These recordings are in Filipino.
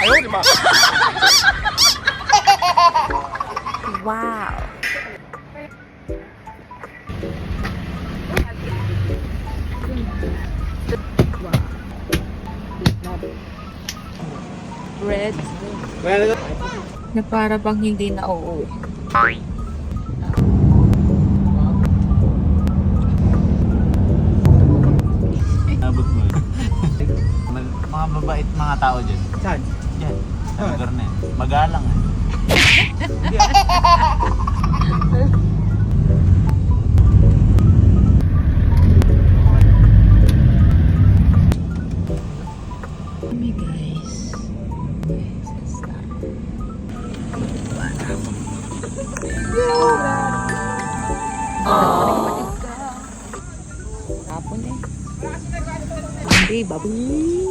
Ayaw, di ba? Wow. Red. Na para bang hindi na uuwi. Abot mo. Mga mabait mga tao dyan. Saan? Dyan. Sa lugar na yan. Magalang eh. Kami guys. Hapon eh. Hindi, baboy.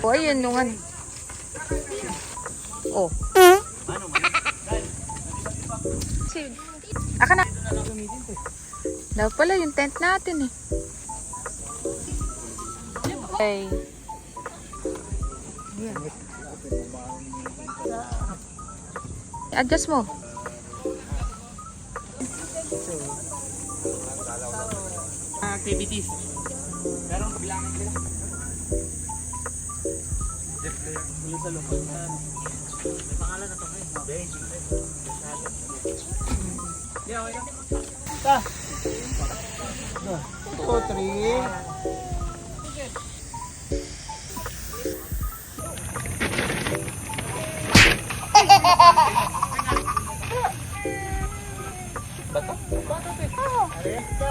Oh, ayun nung ano. Oh. Aka na. Daw pala yung tent natin eh. Okay. Yeah. Adjust mo. Activities. Meron kabilangan sila. Mula sa lokal na. May pangalan na ito ngayon. Benji. Yeah, okay lang. Ta. 2, 3. Bato? Bato, te. Aresta.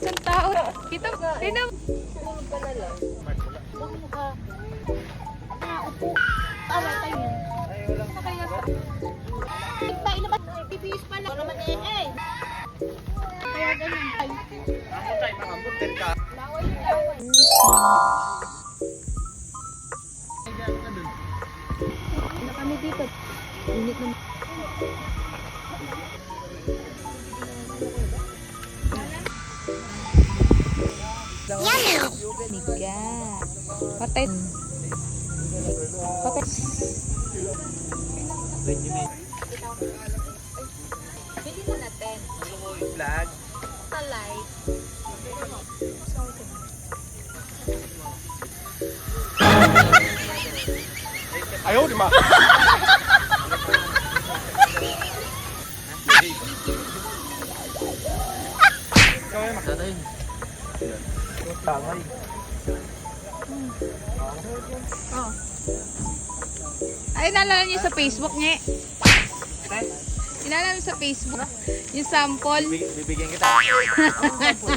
Isang tao. Kita mo. Tingnan mo. Tulog ka na lang. Huwag mo ka. Upo. Tama tayo yan. Kaya sa... Tigpain naman. Pipiyos pa lang. Naman eh. Kaya ganyan tayo. Ako tayo, mga butter ka. Laway. Laway. Na kami dito. Init naman. Miga. Patay. Patay. Bili mo na 10. Gusto mo i-vlog? Sa light. Ayaw, di ba? Tama eh. Oh. Ay, naalala niyo sa Facebook niya. Inaalala niyo sa Facebook. Yung sample. Bibigyan kita.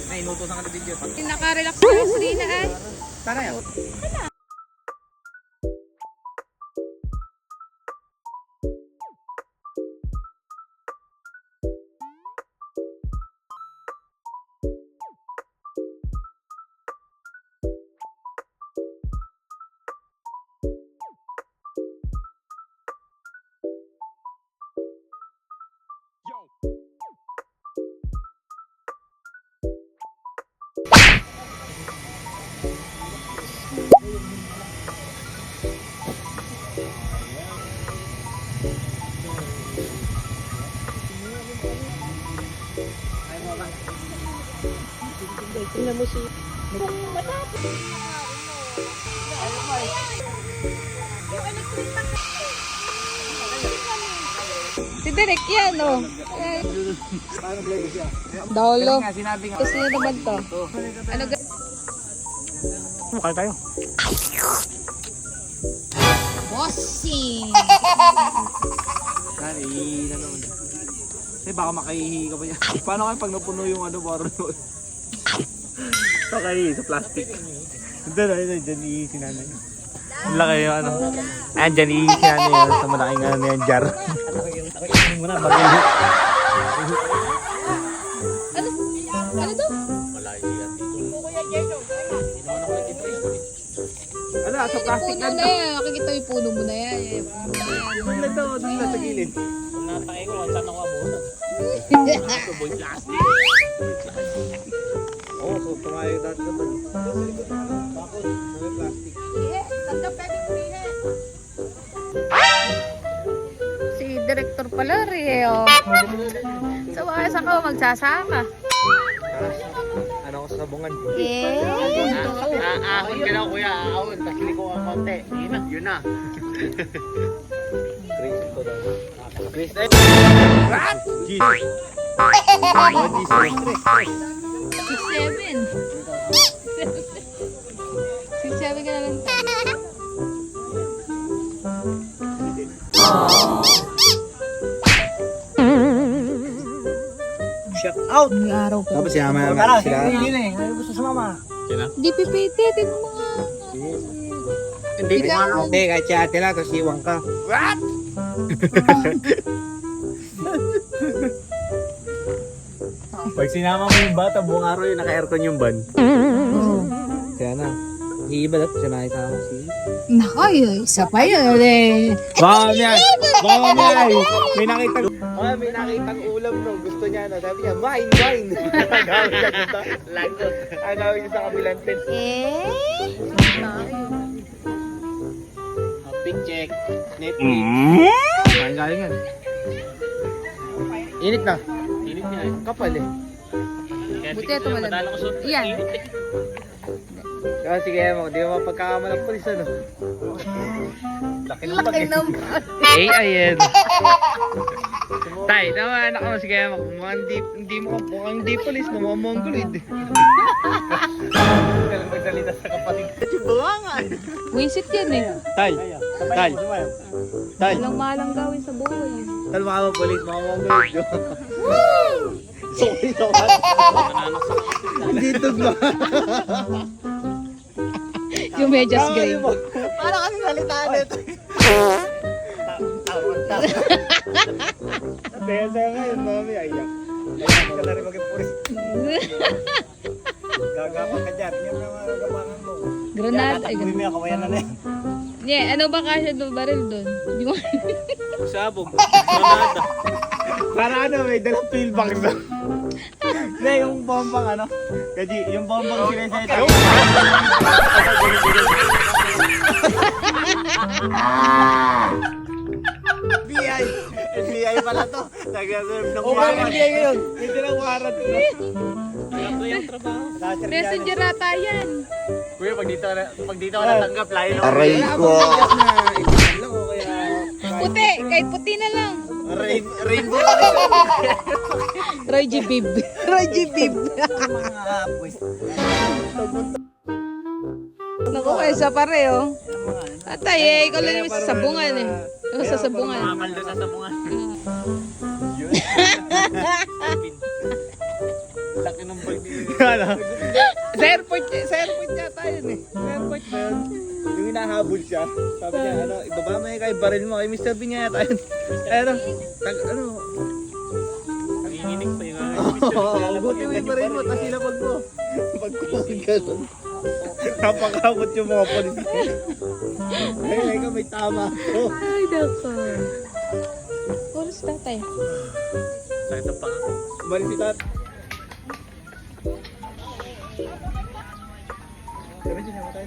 May inutos ang video. Yung naka-relax na si Rina ay. Sana yan. Tingnan mo si... Kung matapos. Si Derek yan, oh. Dolo. Sinabi nga. Tapos nyo naman to. Ano ga... Mukha tayo. Bossing! Kani, naman. Eh, baka makahihi ka pa niya. Paano kayo pag napuno yung ano, baro doon? Okay, sa plastic. Dyan, dyan iisin namin. Ang laki yung ano. Ayan, dyan iisin namin yun. Sa malaking ano yan, jar. Ako muna, bagay. Ano to? Ano, sa plastic Puno na na yan. Makikita yung puno mo na yan. Puno na yan. Doon na to, doon na sa gilid. Napakay ko, saan ako abunan? Oo, so tumayo dati naman. Bakit? May plastic. Ganda pwede kumihin. Si Director pala Rio. So, ayos ako, magsasaka. Ano ko sa sabungan? Ahon ka na kuya, ahon. Tapos liko ang konti. Yun na. Chris ko daw. Chris, eh! Jeez. 6'7". 6'7" ka na lang tayo. Shout out! May araw pa. Tapos sinama naman sila. Di pipiti, tignan mo nga. Hindi, kahit si ate lang, tapos iwang ka. What? Pag sinama mo yung bata, buong araw yun, naka-aircon yung van. Kaya na. Iiba dapat siya nakita ko si... Nako, isa pa yun eh. Baka mamaya! Baka mamaya! May nakitang ulam no. Gusto niya na. Sabi niya, mine, mine! Gawin niya dito. Lagot. Gawin niya sa kabilang tent. Pink check. Netflix. Kain galing yan. Init na. Init niya eh. Kapal eh. Buti ito malamig. Yan. Kasi kaya mo, di mo mapagkakama ng polis ano. Laki ng pag Eh, ayan. Tay, naman anak mo si kaya mo. Hindi mo mukhang di polis, mukhang mongoloid. Galang magsalita sa kapatid. Wisit yan eh. Tay! Tay! Tay! Walang malang gawin sa buhay. Tal mga polis, mga mongoloid. Sorry naman. Dito ba? Yung medyas gray. Paano kasi salitaan ito? Saya ngayon, mami, ayak. Ayak ka na rin maging pulis. Gagawa ka dyan. Yan ang mga gagawangan mo. Granada. Tatakbuhin mo yung kawayan na yan. Yeah, ano ba kasi doon baril doon? Di mo. Sabog. Granada. Para ano, may dalang pillbox na. Hindi, yung bombang ano. Kaji, yung bombang sineseta. FBI! FBI pala to. Nag-reserve ng warat. FBI yun. Hindi ng warat. Ano yung trabaho? Messenger ata yan. Kuya, pag dito ka natanggap, layo na. Aray ko. Puti, kahit puti na lang. Rainbow. Roy G. Bib. Roy G. Bib. Mga pwes. Naku, isa pa rin oh. Atay eh, ikaw lang naman sa sabungan eh. Ikaw sa sabungan. Mamaldo sa sabungan. Yun. Laki ng bag ni... Ano? Sa airport yata yun eh. Sa airport ba yun? Yung hinahabol siya. Sabi niya, ano, ibaba mo yung kay baril mo. Kay Mr. Bean yata yun. Ano? Ano? Nanginginig pa yung ano. Buti mo yung baril mo. Tapos sinapag mo. Pagkukusin ka nun. Napakabot yung mga polis. Ay, ka may tama ako. Ay, dako. Oras tatay. Sakit ang panga. Balik si tat. Sabi siya naman tayo.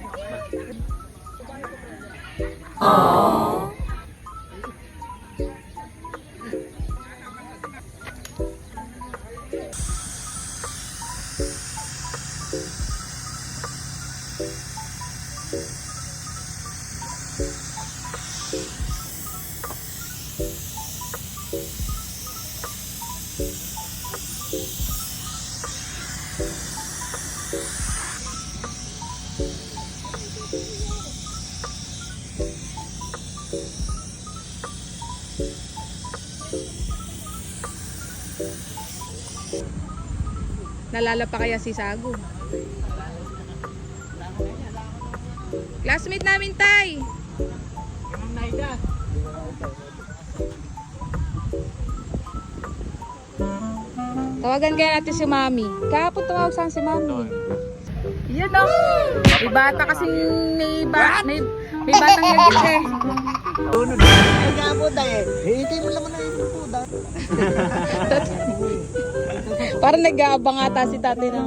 Nalala pa kaya si Sago? Classmate namin, Tay. Tawagan kaya natin si Mami. Kahapon tumawag saan si Mami. Yan o. May bata kasing may batang yagit eh. Ay, nga po tayo. Hihintay mo naman na yung puda. Parang nag-aabang ata si tatay na.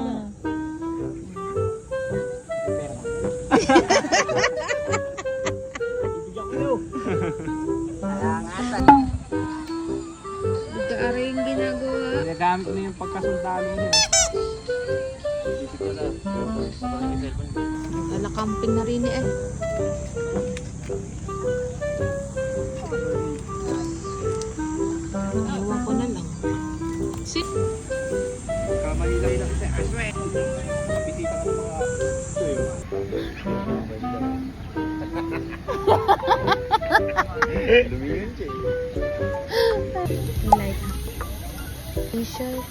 Nag-aaray yung ginagawa. Ginagamit na yung pagkasundalo niya. Wala camping na rin eh. Iwan ko na lang. Si Kamalilay lang siya. Aswe! Kapitipan ko mga... Lumiyan siya like t-shirt.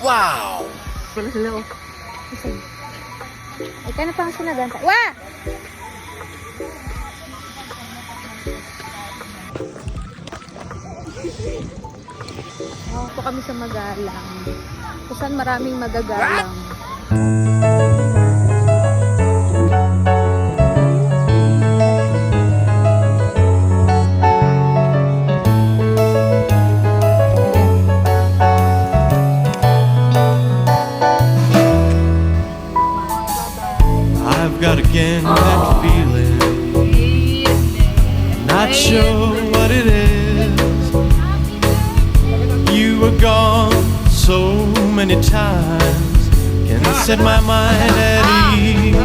Wow! Hello. Ay, kano pang sinaganta? Wah! Ito kami sa Magalang. Kung saan maraming magagalang. I've got again that feeling, not sure what it is. You were gone so many times, can set my mind at ease.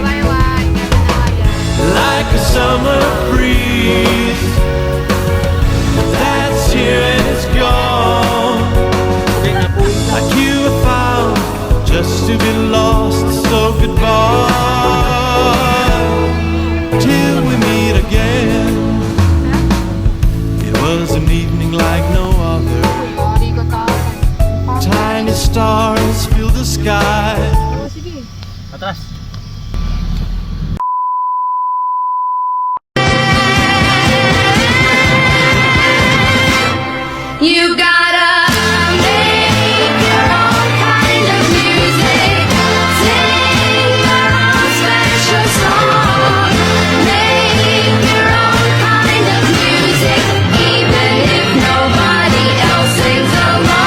Like a summer breeze that's here and it's gone. Like you were found just to be lost, so goodbye till we meet again. It was an evening like no other. Tiny stars fill the sky. Atras! You gotta make your own kind of music, sing your own special song, make your own kind of music, even if nobody else sings along.